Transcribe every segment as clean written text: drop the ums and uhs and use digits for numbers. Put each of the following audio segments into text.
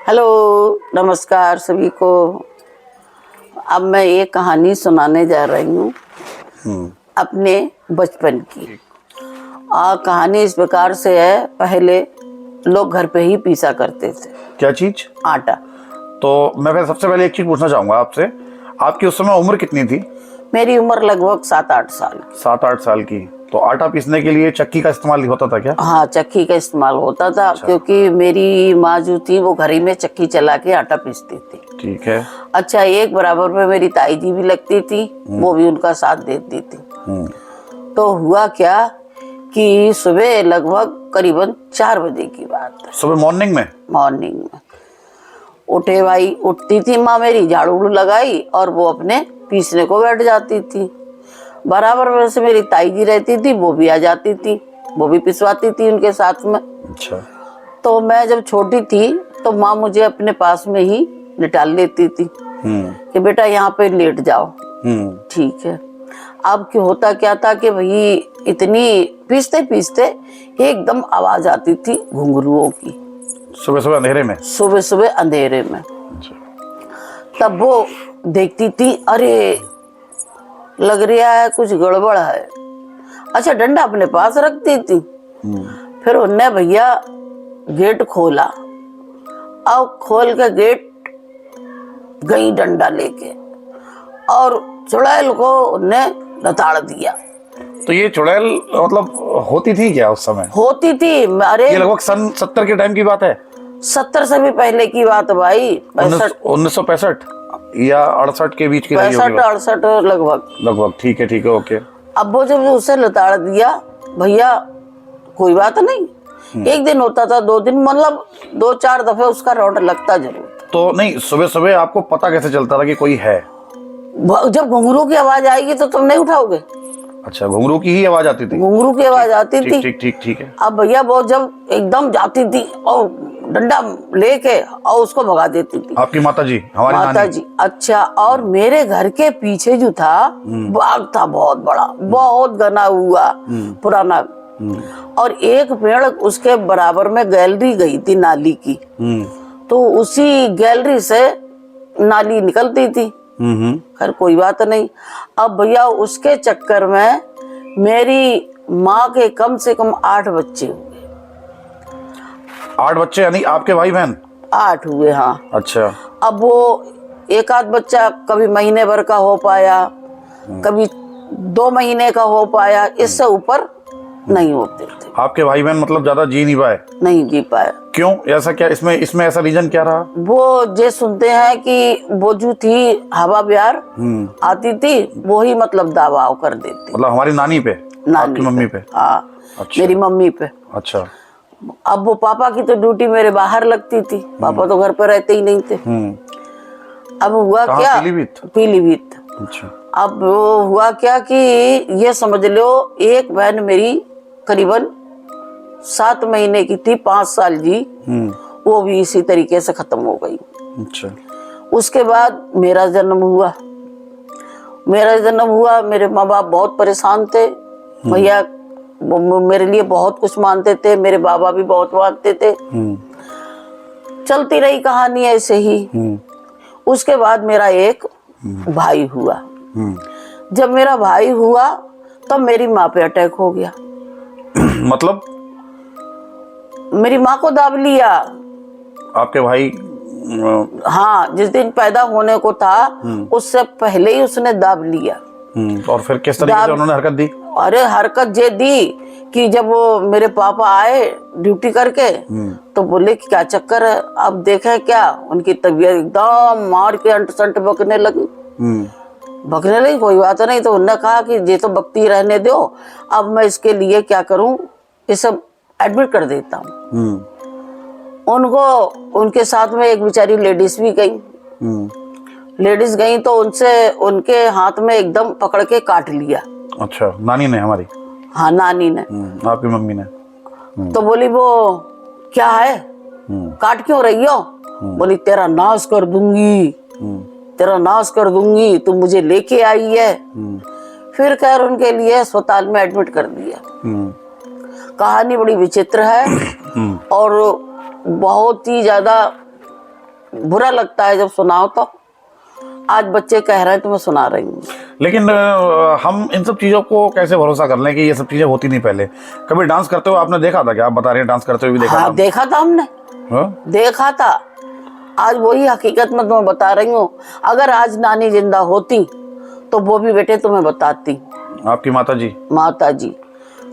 Hello, नमस्कार सभी को। अब मैं एक कहानी सुनाने जा रही हूँ अपने बचपन की। कहानी इस प्रकार से है, पहले लोग घर पे ही पीसा करते थे। क्या चीज? आटा। तो मैं सबसे पहले एक चीज पूछना चाहूंगा आपसे, आपकी उस समय उम्र कितनी थी? मेरी उम्र लगभग 7-8 साल। 7-8 साल की। तो आटा पीसने के लिए चक्की का इस्तेमाल होता था क्या? हाँ, चक्की का इस्तेमाल होता था। अच्छा। क्योंकि मेरी माँ जो थी वो घर ही में चक्की चला के आटा पीसती थी। ठीक है। अच्छा, एक बराबर में मेरी ताई जी भी लगती थी, वो भी उनका साथ देती थी। तो हुआ क्या कि सुबह लगभग करीबन 4 बजे की बात है। सुबह मॉर्निंग में उठे भाई, उठती थी माँ मेरी, झाड़ू लगाई और वो अपने पीसने को बैठ जाती थी। बराबर में से मेरी ताई जी रहती थी, वो भी आ जाती थी, वो भी पिसवाती थी उनके साथ में। अच्छा। तो मैं जब छोटी थी तो माँ मुझे अपने पास में ही लिटा लेती थी कि बेटा यहाँ पे लेट जाओ। ठीक है। अब क्या होता क्या था कि भाई इतनी पीसते पीसते एकदम आवाज आती थी घुंघरुओं की। सुबह सुबह अंधेरे में? सुबह सुबह अंधेरे में। अच्छा। तब वो देखती थी, अरे लग रहा है कुछ गड़बड़ है। अच्छा, डंडा अपने पास रखती थी। फिर उनने भैया गेट खोला। अब खोल के गेट गई डंडा लेके और चुड़ैल को उनने लताड़ दिया। तो ये चुड़ैल मतलब होती थी क्या उस समय? होती थी। अरे ये लगभग सन 70 के टाइम की बात है? 70 से भी पहले की बात है भाई। 1965 या 68 के बीच की? 65-68 लगभग। ठीक है ओके। अब वो जब उसे लताड़ दिया, भैया कोई बात नहीं, एक दिन होता था, 2 दिन, मतलब 2-4 दफे उसका रौंड लगता जरूर। तो नहीं, सुबह सुबह आपको पता कैसे चलता था कि कोई है? जब घुंघरू की आवाज आएगी तो तुम नहीं उठाओगे? अच्छा, घुंघरू की ही आवाज आती थी? घुंघरू की आवाज आती थी। ठीक है। अब भैया वो जब एकदम जाती थी और डंडा लेके और उसको भगा देती थी। आपकी माता जी? हमारी माता जी। अच्छा, और मेरे घर के पीछे जो था बाग था, बहुत बड़ा, बहुत घना हुआ, पुराना। और एक पेड़ उसके बराबर में गैलरी गई थी नाली की। तो उसी गैलरी से नाली निकलती थी। खैर कोई बात नहीं। अब भैया उसके चक्कर में मेरी माँ के कम से कम 8 बच्चे हुए। 8 बच्चे यानी आपके भाई बहन? 8 हुए, हाँ। अच्छा। अब वो एक आध बच्चा कभी महीने भर का हो पाया, कभी 2 महीने का हो पाया, इससे ऊपर नहीं होते थे। आपके भाई बहन मतलब ज्यादा जी नहीं पाए? नहीं जी पाए। क्यों? ऐसा क्या इसमें ऐसा रीजन क्या रहा? वो ये सुनते हैं कि वो जो थी हवा बिहार आती थी, वो ही मतलब दबाव कर देती। मतलब हमारी नानी पे? आपकी मम्मी पे? हाँ। अच्छा। मेरी मम्मी पे। अच्छा। अब वो पापा की तो ड्यूटी मेरे बाहर लगती थी, पापा तो घर पे रहते ही नहीं थे। अब हुआ क्या? पीलीभीत। अच्छा। अब वो हुआ क्या कि ये समझ लो, एक बहन मेरी करीबन 7 महीने की थी, 5 साल जी, वो भी इसी तरीके से खत्म हो गई। अच्छा। उसके बाद मेरा जन्म हुआ। मेरे माँ बाप बहुत परेशान थे भैया, वो मेरे लिए बहुत कुछ मानते थे, मेरे बाबा भी बहुत मानते थे। चलती रही कहानी ऐसे ही। उसके बाद मेरा एक भाई हुआ। जब मेरा भाई हुआ तब मेरी माँ पे अटैक हो गया। मतलब मेरी माँ को दाब लिया। आपके भाई? हाँ, जिस दिन पैदा होने को था उससे पहले ही उसने दाब लिया। और फिर किस तरीके से उन्होंने हरकत दी? अरे हरकत ये दी कि जब वो मेरे पापा आए ड्यूटी करके तो बोले कि क्या चक्कर है, अब देखे क्या, उनकी तबीयत एकदम मार के अंट संट बकने लगी। कोई बात नहीं। तो उन्होंने कहा कि ये तो बकती रहने दो, अब मैं इसके लिए क्या करूं, ये सब एडमिट कर देता हूँ। उनको उनके साथ में एक बेचारी लेडीज भी गई। लेडीज गई तो उनके हाथ में एकदम पकड़ के काट लिया। अच्छा, नानी ने? हमारी? हाँ, नानी ने। आपकी मम्मी ने? तो बोली वो क्या है, काट क्यों रही हो? बोली तेरा नाश कर दूंगी, तेरा नाश कर दूंगी, तू मुझे लेके आई है। फिर खैर उनके लिए अस्पताल में एडमिट कर दिया। कहानी बड़ी विचित्र है और बहुत ही ज्यादा बुरा लगता है जब सुनाओ तो। आज बच्चे कह रहे हैं तो मैं सुना रही हूँ। लेकिन हम इन सब चीज़ों को कैसे भरोसा कर लें कि ये सब चीज़ें होती नहीं पहले? कभी डांस करते हुए आपने देखा था क्या? आप बता रहे हैं डांस करते हुए भी देखा हाँ, था? देखा था हमने। हाँ? देखा था। आज वही हकीकत में तुम्हें बता रही हूँ। अगर आज नानी जिंदा होती तो वो भी बेटे तुम्हें बताती। आपकी माता जी? माता जी।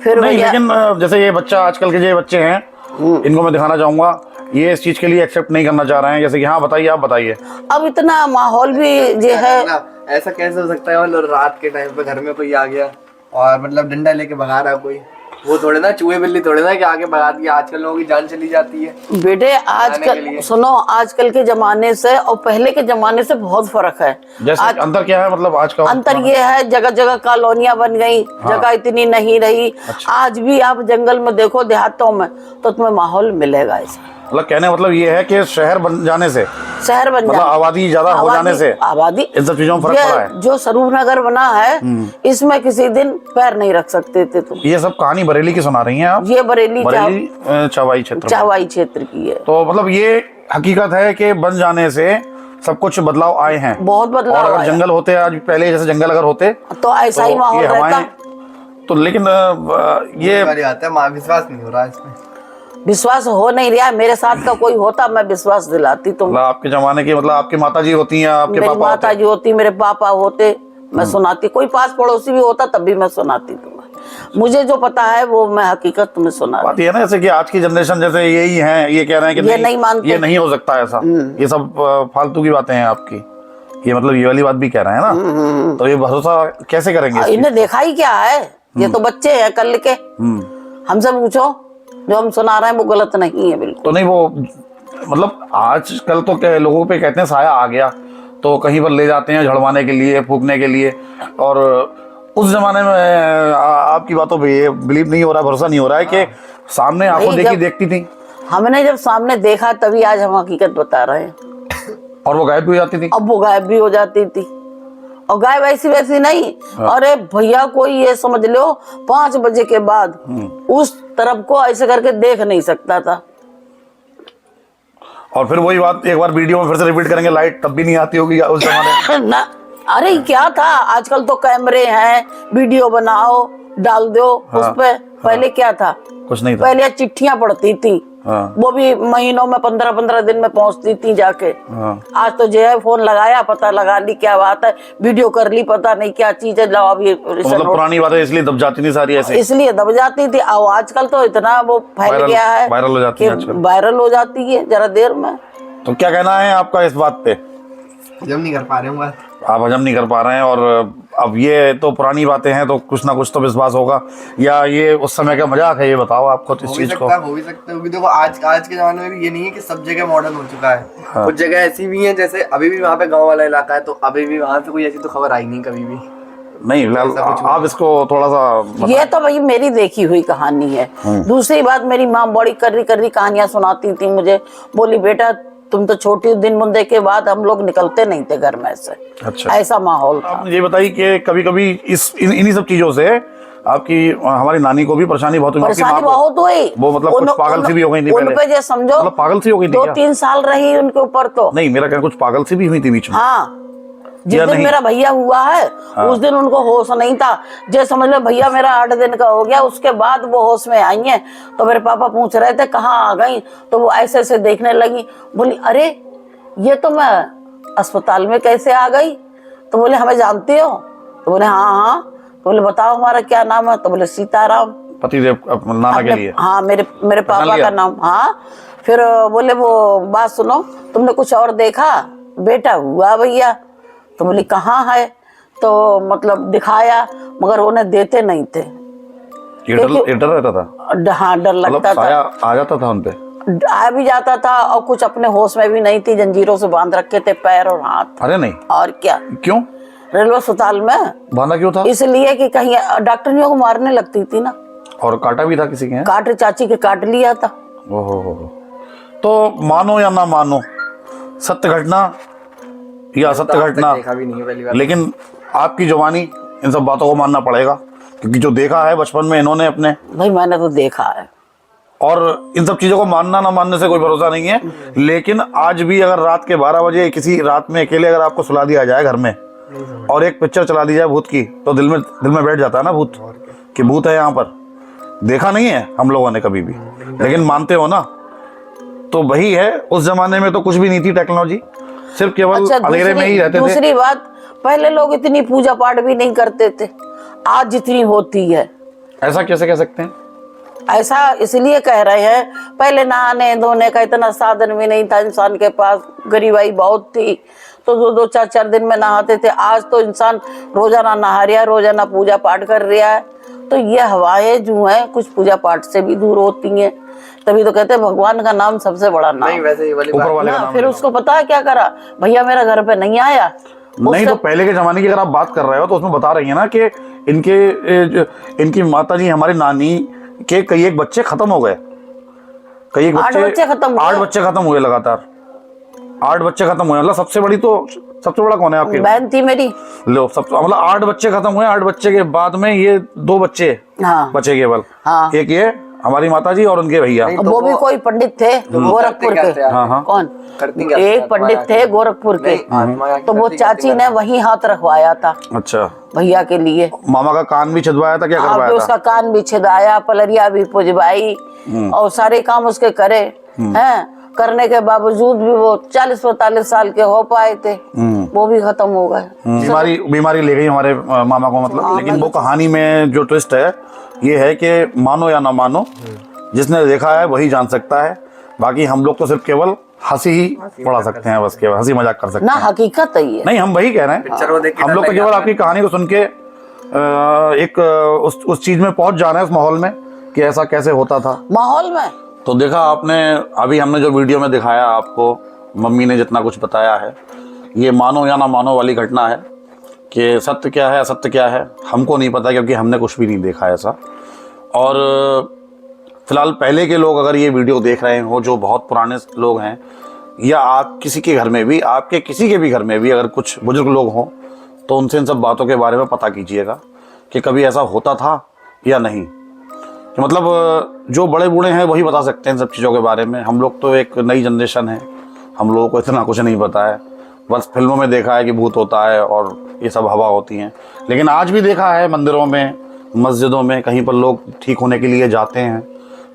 फिर नहीं, लेकिन जैसे ये बच्चा, आजकल के जो बच्चे हैं, इनको मैं दिखाना चाहूंगा, ये इस चीज के लिए एक्सेप्ट नहीं करना चाह रहे हैं। जैसे कि हाँ बताइए, आप बताइए। अब इतना माहौल भी जो है, ऐसा कैसे हो सकता है? मतलब रात के टाइम पे घर में कोई आ गया और मतलब डंडा लेके भगा रहा है कोई, वो थोड़े ना चूहे बिल्ली थोड़े ना कि आगे भगा दिया। आजकल लोगों की जान चली जाती है बेटे। आजकल सुनो, आजकल के जमाने से और पहले के जमाने से बहुत फर्क है। जैसे अंतर क्या है? मतलब आज का अंतर ये है, जगह जगह कॉलोनियां बन गई। जगह इतनी नहीं रही। आज भी आप जंगल में देखो, देहातों में, तो तुम्हें माहौल मिलेगा ऐसा। मतलब कहने मतलब ये है कि शहर बन जाने से, शहर बन मतलब जाने, आबादी ज्यादा हो जाने से, आबादी, इन सब चीजों में फर्क पड़ा है। जो स्वरूप नगर बना है, इसमें किसी दिन पैर नहीं रख सकते थे तुम। ये सब कहानी बरेली की सुना रही हैं आप? ये बरेली चवाई क्षेत्र, चवाई क्षेत्र की है। तो मतलब ये हकीकत है कि बन जाने से सब कुछ बदलाव आए हैं। बहुत बदलाव और अगर आया। जंगल होते आज पहले जैसे जंगल अगर होते तो ऐसा ही माहौल रहता। तो लेकिन ये आता है, विश्वास नहीं हो रहा है इसमें। विश्वास हो नहीं रहा। मेरे साथ का कोई होता, मैं विश्वास दिलाती तुम। मतलब आपके जमाने की, मतलब आपकी माताजी होती हैं, आपके मेरी पापा माता जी होती, मेरे पापा होते, मैं सुनाती। कोई पास पड़ोसी भी होता तब भी मैं सुनाती तुम्हें। मुझे जो पता है वो मैं हकीकत तुम्हें सुना। बात ये है ना, जैसे कि आज की जनरेशन जैसे यही है, ये कह रहे हैं कि ये नहीं मानते। ये नहीं हो सकता ऐसा। ये सब फालतू की बातें हैं आपकी। ये मतलब ये वाली बात भी कह रहे हैं ना, तो ये भरोसा कैसे करेंगे? इन्हें देखा ही क्या है? ये तो बच्चे हैं कल के। हमसे पूछो, जो हम सुना रहे हैं वो गलत नहीं है बिल्कुल। तो नहीं, वो मतलब आजकल तो क्या लोगों पे कहते हैं साया आ गया, तो कहीं पर ले जाते हैं झड़वाने के लिए, फूकने के लिए। और उस जमाने में आपकी बातों पे ये बिलीव नहीं हो रहा, भरोसा नहीं हो रहा है कि सामने आंखों देखती थी। हमने जब सामने देखा तभी आज हम हकीकत बता रहे हैं। और वो गायब भी हो जाती थी। अब वो गायब भी हो जाती थी। और गायब ऐसी वैसी नहीं। अरे भैया, कोई ये समझ लो 5 बजे के बाद उस तरफ को ऐसे करके देख नहीं सकता था। और फिर वही बात एक बार वीडियो में फिर से रिपीट करेंगे, लाइट तब भी नहीं आती होगी उस जमाने में। ना, अरे क्या था? आजकल तो कैमरे हैं, वीडियो बनाओ डाल दो उस पे। पहले क्या था? कुछ नहीं था। पहले चिट्ठियां पड़ती थी। वो भी महीनों में 15-15 दिन में पहुंचती थी जाके। आज तो जो है फोन लगाया, पता लगा ली क्या बात है, वीडियो कर ली, पता नहीं क्या चीज है, लाओ अभी। तो मतलब पुरानी बातें इसलिए दब जाती थी सारी, ऐसे इसलिए दब जाती थी। और आजकल तो इतना वो फैल गया है, वायरल हो जाती है आजकल। वायरल हो जाती है जरा देर में। तो क्या कहना है आपका इस बात पे? हजम नहीं कर पा रहे हूँ। आप हजम नहीं कर पा रहे हैं। और अब ये तो पुरानी बातें हैं, तो कुछ ना कुछ तो विश्वास होगा, या ये उस समय का मजाक है? ये बताओ आपको इस चीज को। हो भी सकता है, देखो आज के जमाने में भी ये नहीं है कि सब जगह मॉडर्न हो चुका है। कुछ जगह ऐसी भी है, जैसे अभी भी वहाँ पे गाँव वाला इलाका है, तो अभी भी वहाँ से कोई ऐसी तो खबर आई नहीं कभी भी। नहीं, आप इसको थोड़ा सा ये तो भाई मेरी देखी हुई कहानी है। दूसरी बात, मेरी माँ बड़ी कर्री कहानियां सुनाती थी मुझे। बोली बेटा तुम तो छोटी, दिन मुंदे के बाद हम लोग निकलते नहीं थे घर में से। अच्छा, ऐसा माहौल था। आप ये बताइए कि कभी कभी इन्हीं सब चीजों से आपकी, हमारी नानी को भी परेशानी बहुत हुई। परेशानी बहुत हुई। वो मतलब कुछ पागल सी भी हो गई थी उन पे जो समझो, मतलब पागल सी हो गई थी। 2-3 साल रही उनके ऊपर। तो नहीं, मेरा कहना कुछ पागल सी भी हुई थी बीच में। हाँ, जिस दिन मेरा भैया हुआ है उस दिन उनको होश नहीं था। जो समझ लो भैया मेरा 8 दिन का हो गया, उसके बाद वो होश में आई हैं। तो मेरे पापा पूछ रहे थे कहाँ आ गई, तो वो ऐसे ऐसे देखने लगी। बोली अरे ये तो मैं अस्पताल में कैसे आ गई? तो बोले हमें जानते हो? तो बोले हाँ। तो बोले बताओ हमारा क्या नाम है? तो बोले सीताराम। पतिदेव नाना के लिए? हाँ, मेरे पापा का नाम। हाँ। फिर बोले वो बात सुनो, तुमने कुछ और देखा? बेटा हुआ भैया। तो बोली कहाँ है? तो मतलब दिखाया, मगर उन्हें देते नहीं थे। डर रहता था? हाँ, डर लगता था। आ जाता था उनपे? आ भी जाता था, और कुछ अपने होश में भी नहीं थी। जंजीरों से बांध रखे थे पैर और हाथ। अरे नहीं, और क्या? क्यों? रेलवे अस्पताल में बांधा क्यों था? इसलिए कि कहीं डॉक्टरियों को मारने लगती थी ना। और काटा भी था किसी के? काट, चाची के काट लिया था। ओहो। तो मानो या ना मानो, सत्य घटना या असत्य घटना, लेकिन आपकी जुबानी इन सब बातों को मानना पड़ेगा, क्योंकि जो देखा है बचपन में इन्होंने अपने। भाई मैंने तो देखा है। और इन सब चीज़ों को मानना ना मानने से कोई भरोसा नहीं है, लेकिन आज भी अगर रात के 12 बजे किसी रात में अकेले अगर आपको सुला दिया जाए घर में और एक पिक्चर चला दी जाए भूत की, तो दिल में बैठ जाता है ना भूत, कि भूत है यहाँ पर। देखा नहीं है हम लोगों ने कभी भी, लेकिन मानते हो ना। तो वही है, उस जमाने में तो कुछ भी नहीं थी टेक्नोलॉजी, सिर्फ केवल अंधेरे में ही रहते थे। दूसरी बात, पहले लोग इतनी पूजा पाठ भी नहीं करते थे, आज जितनी होती है। ऐसा कैसे कह सकते हैं? ऐसा इसलिए कह रहे हैं, पहले नहाने धोने का इतना साधन भी नहीं था इंसान के पास, गरीबाई बहुत थी, तो 2-2 4-4 दिन में नहाते थे। आज तो इंसान रोजाना नहा रहा है, रोजाना पूजा पाठ कर रहा है। तो ये हवाएं जो है कुछ पूजा पाठ से भी दूर होती हैं। तभी तो कहते हैं भगवान का नाम सबसे बड़ा नाम। नहीं, वैसे ये वाली ऊपर वाले का ना, नाम फिर उसको पता है क्या करा, भैया मेरा घर पे नहीं आया। नहीं, तो पहले के जमाने की अगर आप बात कर रहे हो तो उसमें बता रही है ना कि इनकी माता जी, हमारी नानी के कई एक बच्चे खत्म हो गए, कई एक 8 बच्चे खत्म हुए। 8 बच्चे खत्म हुए लगातार, 8 बच्चे खत्म हुए। मतलब सबसे बड़ा कौन है आपके? बहन थी मेरी। लो, मतलब 8 बच्चे खत्म हुए। 8 बच्चे के बाद में ये 2 बच्चे हाँ। बचे केवल। हाँ। एक ये हमारी माता जी और उनके भैया। वो भी कोई पंडित थे गोरखपुर के। हाँ। कौन? एक पंडित थे गोरखपुर के, तो वो चाची ने वही हाथ रखवाया था। अच्छा। भैया के लिए मामा का कान भी छिदवाया था, क्या करवाया था? उसका कान भी छिदाया, पलरिया भी पुजवाई और सारे काम उसके करे हैं। करने के बावजूद भी वो 40-45 साल के हो पाए थे, वो भी खत्म हो गए। बीमारी ले गई हमारे मामा को, मतलब। लेकिन वो कहानी में जो ट्विस्ट है ये है कि मानो या ना मानो, जिसने देखा है वही जान सकता है। बाकी हम लोग तो सिर्फ केवल हंसी ही उड़ा सकते हैं, बस केवल हंसी मजाक कर सकते ना, हैं। हकीकत है ये। नहीं, हम वही कह रहे हैं, हम लोग तो केवल आपकी कहानी को सुन के एक उस चीज में पहुंच जा रहे हैं, उस माहौल में, कि ऐसा कैसे होता था माहौल में। तो देखा आपने, अभी हमने जो वीडियो में दिखाया आपको, मम्मी ने जितना कुछ बताया है, ये मानो या ना मानो वाली घटना है। कि सत्य क्या है असत्य क्या है हमको नहीं पता, क्योंकि हमने कुछ भी नहीं देखा ऐसा। और फिलहाल पहले के लोग अगर ये वीडियो देख रहे हो, जो बहुत पुराने लोग हैं, या आप किसी के घर में भी, आपके किसी के भी घर में भी अगर कुछ बुजुर्ग लोग हों, तो उनसे इन सब बातों के बारे में पता कीजिएगा कि कभी ऐसा होता था या नहीं। कि मतलब जो बड़े बूढ़े हैं वही बता सकते हैं इन सब चीज़ों के बारे में। हम लोग तो एक नई जनरेशन है, हम लोगों को इतना कुछ नहीं पता है। बस फिल्मों में देखा है कि भूत होता है और ये सब हवा होती हैं, लेकिन आज भी देखा है मंदिरों में, मस्जिदों में, कहीं पर लोग ठीक होने के लिए जाते हैं,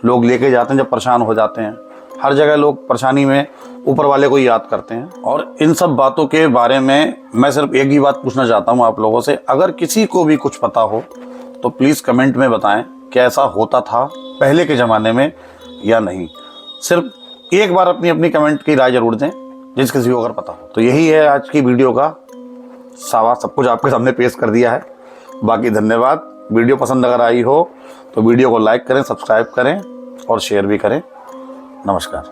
लोग लेके जाते हैं जब परेशान हो जाते हैं। हर जगह लोग परेशानी में ऊपर वाले को ही याद करते हैं। और इन सब बातों के बारे में मैं सिर्फ एक ही बात पूछना चाहता हूँ आप लोगों से, अगर किसी को भी कुछ पता हो तो प्लीज़ कमेंट में बताएं कि ऐसा होता था पहले के ज़माने में या नहीं। सिर्फ एक बार अपनी अपनी कमेंट की राय जरूर दें, जिस किसी को अगर पता हो। तो यही है आज की वीडियो का सावा, सब कुछ आपके सामने पेश कर दिया है। बाकी धन्यवाद। वीडियो पसंद अगर आई हो तो वीडियो को लाइक करें, सब्सक्राइब करें और शेयर भी करें। नमस्कार।